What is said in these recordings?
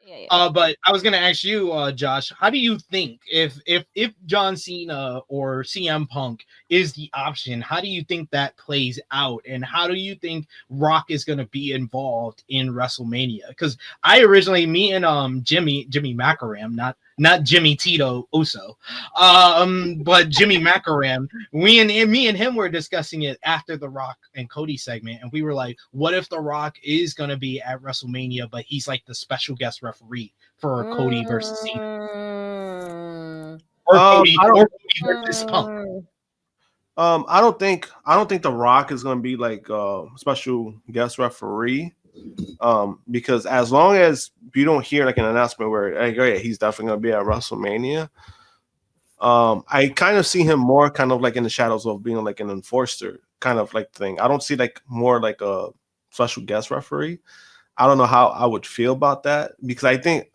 Yeah, yeah. But I was gonna ask you, Josh, how do you think if John Cena or CM Punk is the option, how do you think that plays out, and how do you think Rock is gonna be involved in WrestleMania? Because I originally, me and Jimmy Macaram, not Jimmy Tito Uso, but Jimmy Macaram, me and him were discussing it after the Rock and Cody segment, and we were like, what if the Rock is gonna be at WrestleMania, but he's like the special guest referee for Cody versus Cena, Mm, I don't. Or Cody versus Punk? mm, I don't think The Rock is going to be like a special guest referee. Because as long as you don't hear like an announcement where, hey, oh, yeah, he's definitely going to be at WrestleMania. I kind of see him more kind of like in the shadows of being like an enforcer kind of like thing. I don't see like more like a special guest referee. I don't know how I would feel about that, because I think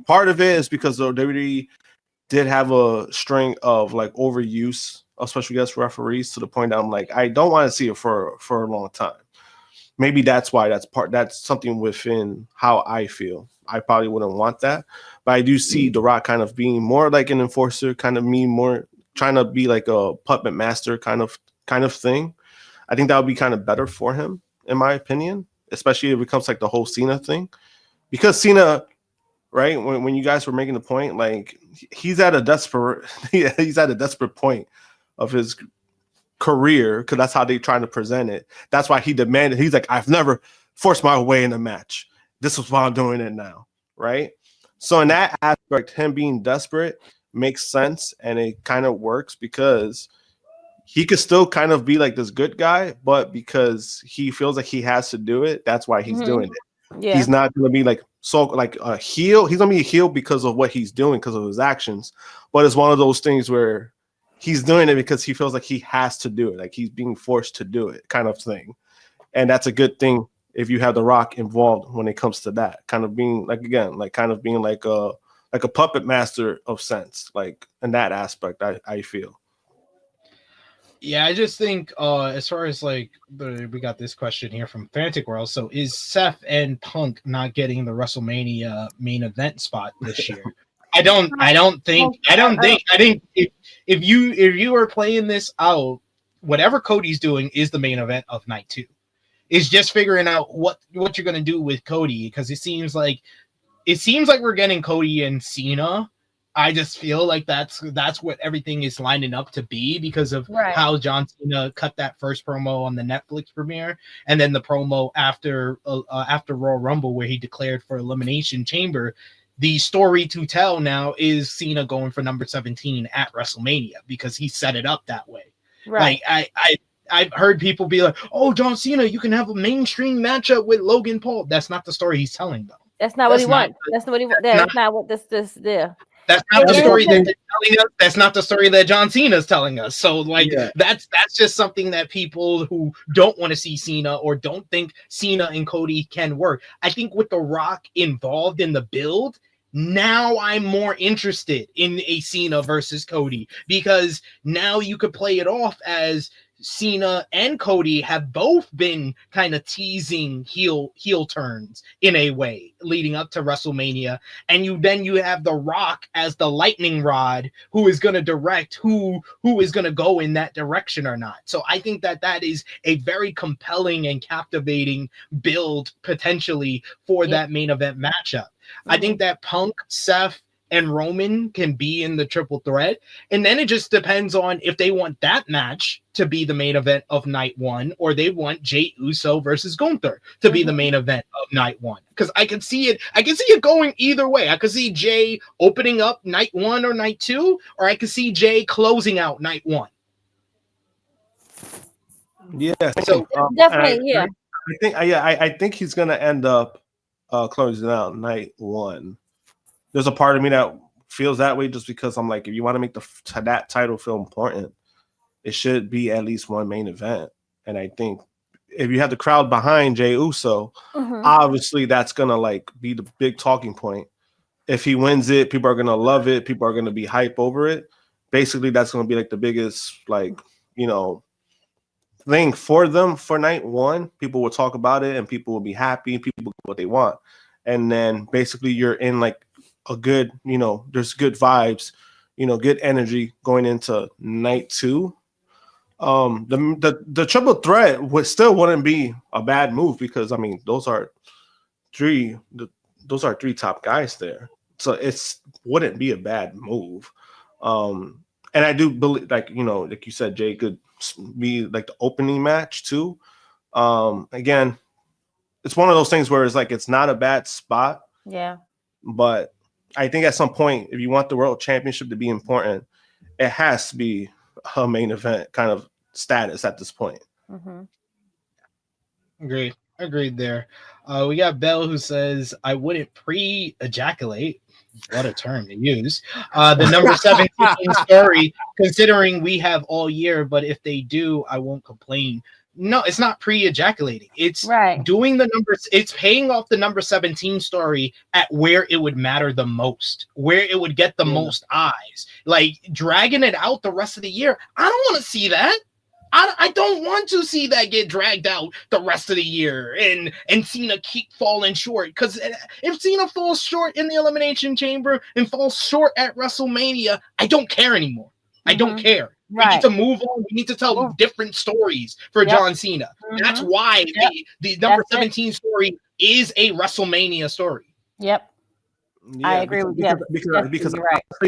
part of it is because the WWE did have a string of like overuse of special guest referees to the point that I'm like, I don't want to see it for a long time. Maybe that's why that's something within how I feel. I probably wouldn't want that, but I do see The Rock kind of being more like an enforcer, kind of me more trying to be like a puppet master kind of thing. I think that would be kind of better for him, in my opinion, especially if it becomes like the whole Cena thing, because Cena, right? When you guys were making the point, like he's at a desperate point of his career, because that's how they trying to present it. That's why he demanded. He's like, I've never forced my way in a match. This is why I'm doing it now, right? So in that aspect, him being desperate makes sense, and it kind of works because he could still kind of be like this good guy, but because he feels like he has to do it, that's why he's mm-hmm. doing it. Yeah. He's not going to be like like a heel. He's going to be a heel because of what he's doing, because of his actions. But it's one of those things where he's doing it because he feels like he has to do it, like he's being forced to do it, kind of thing. And that's a good thing if you have The Rock involved when it comes to that, kind of being like, again, like kind of being like a puppet master of sense, like in that aspect. I feel. Yeah, I just think as far as like we got this question here from Fantic World. So is Seth and Punk not getting the WrestleMania main event spot this year? I think if you are playing this out, whatever Cody's doing is the main event of night two. Is just figuring out what you're gonna do with Cody, because it seems like we're getting Cody and Cena. I just feel like that's what everything is lining up to be, because of Right. how John Cena cut that first promo on the Netflix premiere, and then the promo after Royal Rumble where he declared for Elimination Chamber. The story to tell now is Cena going for number 17 at WrestleMania, because he set it up that way. Right. Like I've heard people be like, "Oh, John Cena, you can have a mainstream matchup with Logan Paul." That's not the story he's telling, though. That's not what he That's not. wants. That's not what he wants. That's That's not. not what this there. That's not But the That's here's the story that thing. they're telling us. That's not the story that John Cena's telling us. So, like, yeah. that's just something that people who don't want to see Cena or don't think Cena and Cody can work. I think with The Rock involved in the build, now I'm more interested in a Cena versus Cody, because now you could play it off as Cena and Cody have both been kind of teasing heel turns in a way leading up to WrestleMania, and you have The Rock as the lightning rod who is going to direct who is going to go in that direction or not. So I think that is a very compelling and captivating build potentially for Yeah. that main event matchup. I think that Punk, Seth, and Roman can be in the triple threat. And then it just depends on if they want that match to be the main event of night one, or they want Jey Uso versus Gunther to be the main event of night one. Because I can see it going either way. I could see Jey opening up night one or night two, or I could see Jey closing out night one. Yeah, same. So Definitely, yeah. I think he's gonna end up closing out night one. There's a part of me that feels that way, just because I'm like, if you want to make that title feel important, it should be at least one main event. And I think if you have the crowd behind Jey Uso, obviously that's gonna like be the big talking point. If he wins it, people are gonna love it. People are gonna be hype over it. Basically, that's gonna be like the biggest thing for them for night one. People will talk about it, and people will be happy. People will get what they want. and then basically you're in like a good, there's good vibes, good energy going into night 2. The triple threat wouldn't be a bad move because I mean those are three top guys there, so it's wouldn't be a bad move. And I do believe, like you said, Jay, could be like the opening match too. Again, it's one of those things where it's like it's not a bad spot. Yeah. But I think at some point, if you want the world championship to be important, it has to be a main event kind of status at this point. Mm-hmm. Agreed there. We got Bell who says, I wouldn't pre-ejaculate. What a term to use. The number 17 story, considering we have all year, but if they do, I won't complain. No, it's not pre-ejaculating. It's doing the numbers. It's paying off the number 17 story at where it would matter the most, where it would get the most eyes. Like dragging it out the rest of the year. I don't want to see that. I don't want to see that get dragged out the rest of the year and Cena keep falling short. Because if Cena falls short in the Elimination Chamber and falls short at WrestleMania, I don't care anymore. I don't care. We need to move on. We need to tell different stories for John Cena. That's why the number 17 story is a WrestleMania story. Yep. Yeah, I agree with you. Because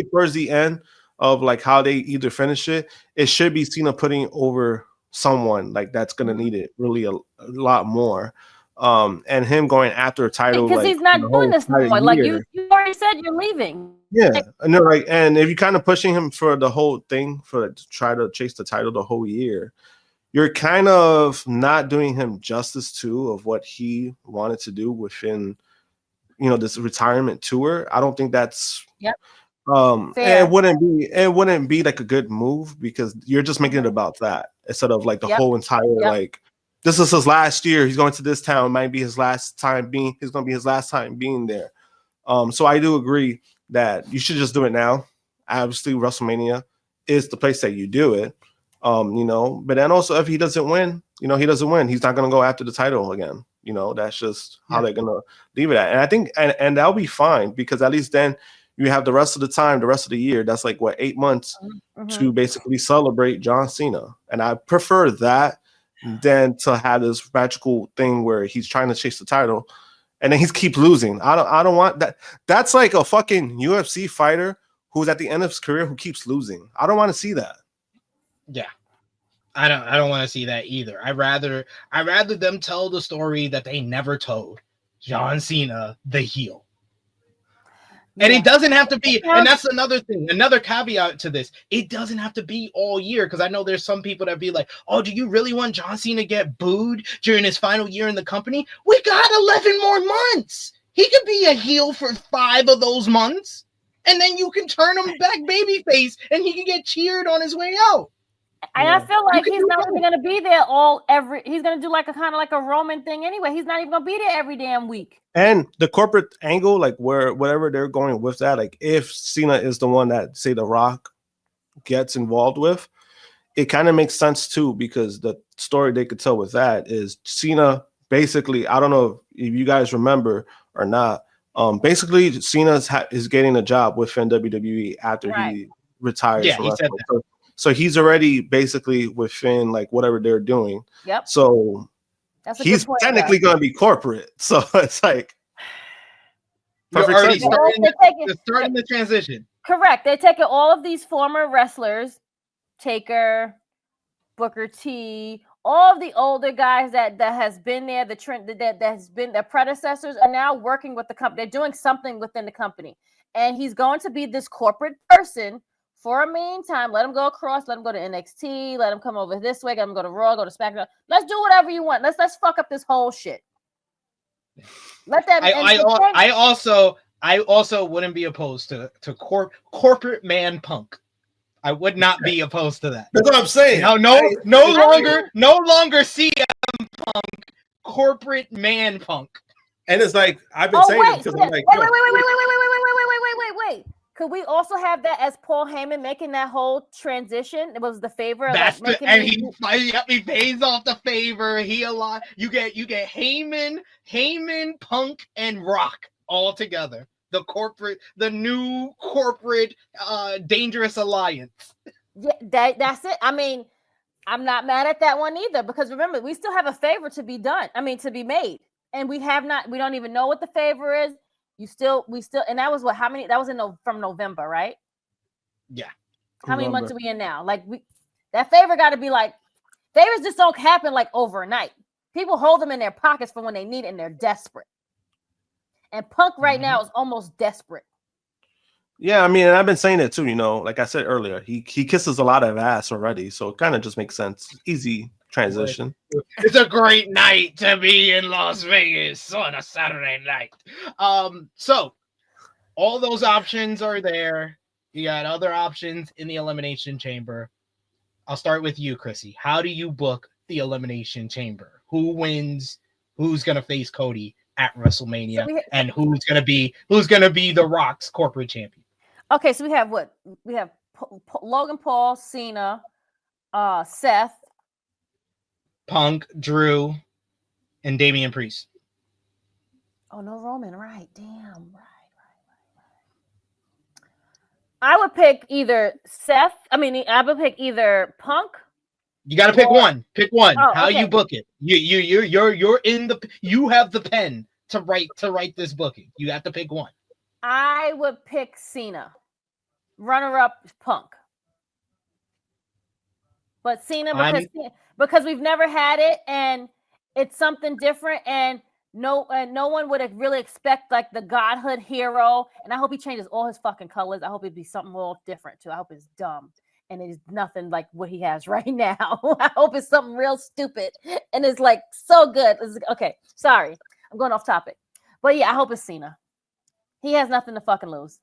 towards the end of like how they either finish it should be Cena putting over someone like that's gonna need it really a lot more. And him going after a title because he's not doing this anymore. Like you already said, you're leaving. Yeah, no, like, and if you're kind of pushing him for the whole thing to try to chase the title the whole year, you're kind of not doing him justice too of what he wanted to do within, this retirement tour. I don't think that's it wouldn't be like a good move because you're just making it about that instead of like the whole entire like this is his last year. He's going to this town. It might be his last time being. It's going to be his last time being there. So I do agree that you should just do it now. Obviously, WrestleMania is the place that you do it. But then also if he doesn't win, he doesn't win. He's not going to go after the title again. That's just how they're going to leave it at. And I think, and that'll be fine because at least then you have the rest of the time, the rest of the year. That's like 8 months to basically celebrate John Cena. And I prefer that than to have this magical thing where he's trying to chase the title and then he keeps losing. I don't want that. That's like a fucking UFC fighter who's at the end of his career who keeps losing. I don't want to see that. Yeah. I don't want to see that either. I'd rather them tell the story that they never told. John Cena, the heel. And it doesn't have to be, and that's another thing, another caveat to this. It doesn't have to be all year because I know there's some people that be like, oh, do you really want John Cena to get booed during his final year in the company? We got 11 more months. He could be a heel for 5 of those months, and then you can turn him back babyface, and he can get cheered on his way out. And I feel like he's not even going to be there he's going to do like a kind of like a Roman thing anyway. He's not even going to be there every damn week. And the corporate angle, like whatever they're going with that, like if Cena is the one that say The Rock gets involved with, it kind of makes sense too, because the story they could tell with that is Cena basically, I don't know if you guys remember or not, basically Cena is getting a job within WWE after he retires. Yeah, he said that. So he's already basically within like whatever they're doing. Yep. So he's technically going to be corporate. So it's like you're already starting the transition. Correct. They're taking all of these former wrestlers, Taker, Booker T, all of the older guys that has been there, that has been their predecessors are now working with the company. They're doing something within the company. And he's going to be this corporate person for a meantime. Let him go across, let him go to NXT, let him come over this way, let him go to Raw, go to SmackDown. Let's do whatever you want. Let's fuck up this whole shit. Let that I also wouldn't be opposed to corporate man Punk. I would not be opposed to that. That's what I'm saying. No longer CM Punk, corporate man Punk. And it's like I've been saying because I'm like, wait. Could we also have that as Paul Heyman making that whole transition? It was the favor of he pays off the favor. You get Heyman, Punk, and Rock all together. The new corporate dangerous alliance. Yeah, that's it. I mean, I'm not mad at that one either, because remember, we still have a favor to be done. I mean, to be made, and we don't even know what the favor is. We still, and that was what? How many? That was from November, right? Yeah. How many months are we in now? Like that favor got to be like, favors just don't happen like overnight. People hold them in their pockets for when they need it and they're desperate. And Punk right now is almost desperate. Yeah, I mean, and I've been saying it too. Like I said earlier, he kisses a lot of ass already, so it kind of just makes sense. Easy transition. It's a great night to be in Las Vegas on a Saturday night. So all those options are there. You got other options in the Elimination Chamber. I'll start with you, Chrissy. How do you book the Elimination Chamber? Who wins? Who's gonna face Cody at WrestleMania? And who's gonna be The Rock's corporate champion? Okay, so we have what? We have Logan Paul, Cena, Seth, Punk, Drew, and Damian Priest. Oh, no Roman, right? Damn, right. I would pick either Seth. I would pick either Punk. You got to pick one. Pick one. Oh, How okay. you book it? You're in the. You have the pen to write this booking. You have to pick one. I would pick Cena. Runner up Punk. But Cena because we've never had it and it's something different, and no one would really expect like the godhood hero. And I hope he changes all his fucking colors. I hope it'd be something all different too. I hope it's dumb and it's nothing like what he has right now. I hope it's something real stupid and it's like so good. Okay, sorry, I'm going off topic, but yeah, I hope it's Cena. He has nothing to fucking lose.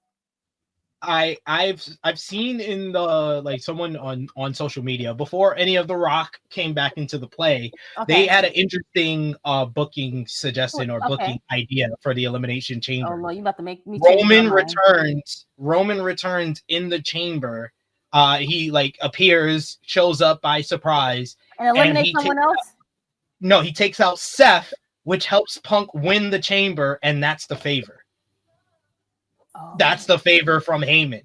I've seen in the like someone on social media before any of The Rock came back into the play, they had an interesting booking suggestion or booking idea for the Elimination Chamber. Oh no, you about to make me Roman returns in the chamber. He like appears, shows up by surprise, and eliminate someone else. No, he takes out Seth, which helps Punk win the chamber, and that's the favor. That's the favor from Heyman.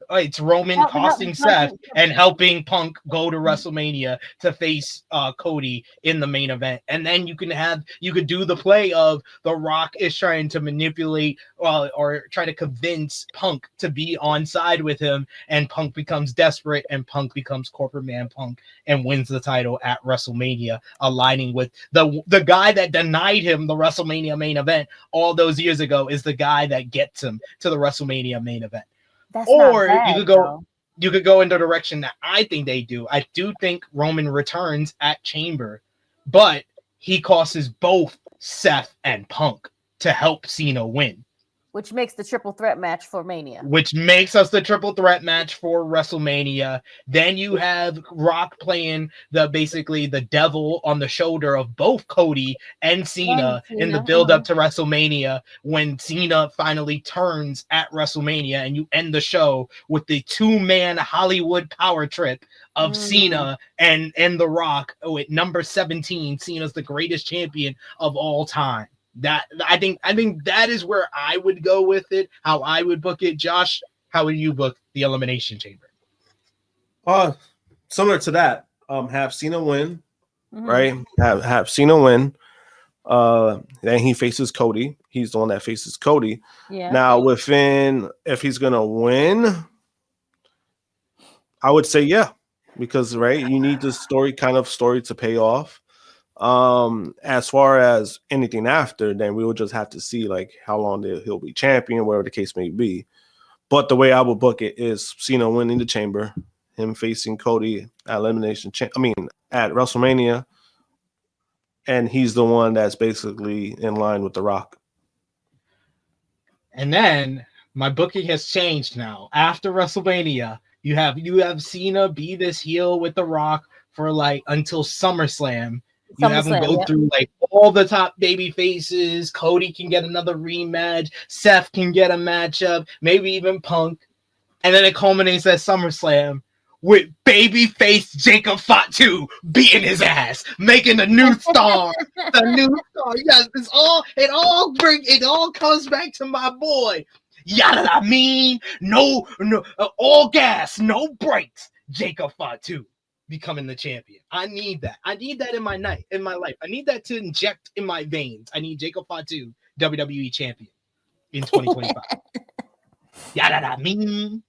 It's Roman costing Seth and helping Punk go to WrestleMania to face Cody in the main event. And then you could do the play of The Rock is trying to manipulate or try to convince Punk to be on side with him, and Punk becomes desperate and Punk becomes corporate man Punk and wins the title at WrestleMania, aligning with the guy that denied him the WrestleMania main event all those years ago is the guy that gets him to the WrestleMania main event. You could go in the direction that I think they do. I do think Roman returns at Chamber, but he causes both Seth and Punk to help Cena win. Which makes the triple threat match for Mania. Which makes us the triple threat match for WrestleMania. Then you have Rock playing basically the devil on the shoulder of both Cody and Cena in the build up to WrestleMania, when Cena finally turns at WrestleMania, and you end the show with the 2-man Hollywood power trip of Cena and The Rock with number 17. Cena's the greatest champion of all time. That I think that is where I would go with it, how I would book it. Josh, how would you book the Elimination Chamber? Similar to that. Have Cena win, right? Have Cena win. Then he faces Cody. He's the one that faces Cody. Yeah. Now, if he's gonna win, I would say yeah, because you need the story to pay off. As far as anything after, then we will just have to see like how long he'll be champion, whatever the case may be. But the way I would book it is Cena winning the chamber, him facing Cody at at WrestleMania, and he's the one that's basically in line with The Rock. And then my booking has changed now. After WrestleMania, you have Cena be this heel with The Rock for like until SummerSlam. You have him go through like all the top baby faces. Cody can get another rematch. Seth can get a matchup. Maybe even Punk. And then it culminates at SummerSlam with babyface Jacob Fatu beating his ass, making a new star. The new star. Yes, it all comes back to my boy. Yada I mean, no, all gas, no brakes. Jacob Fatu becoming the champion. I need that. I need that in my life. I need that to inject in my veins. I need Jacob Fatu WWE champion in 2025. Yada I mean.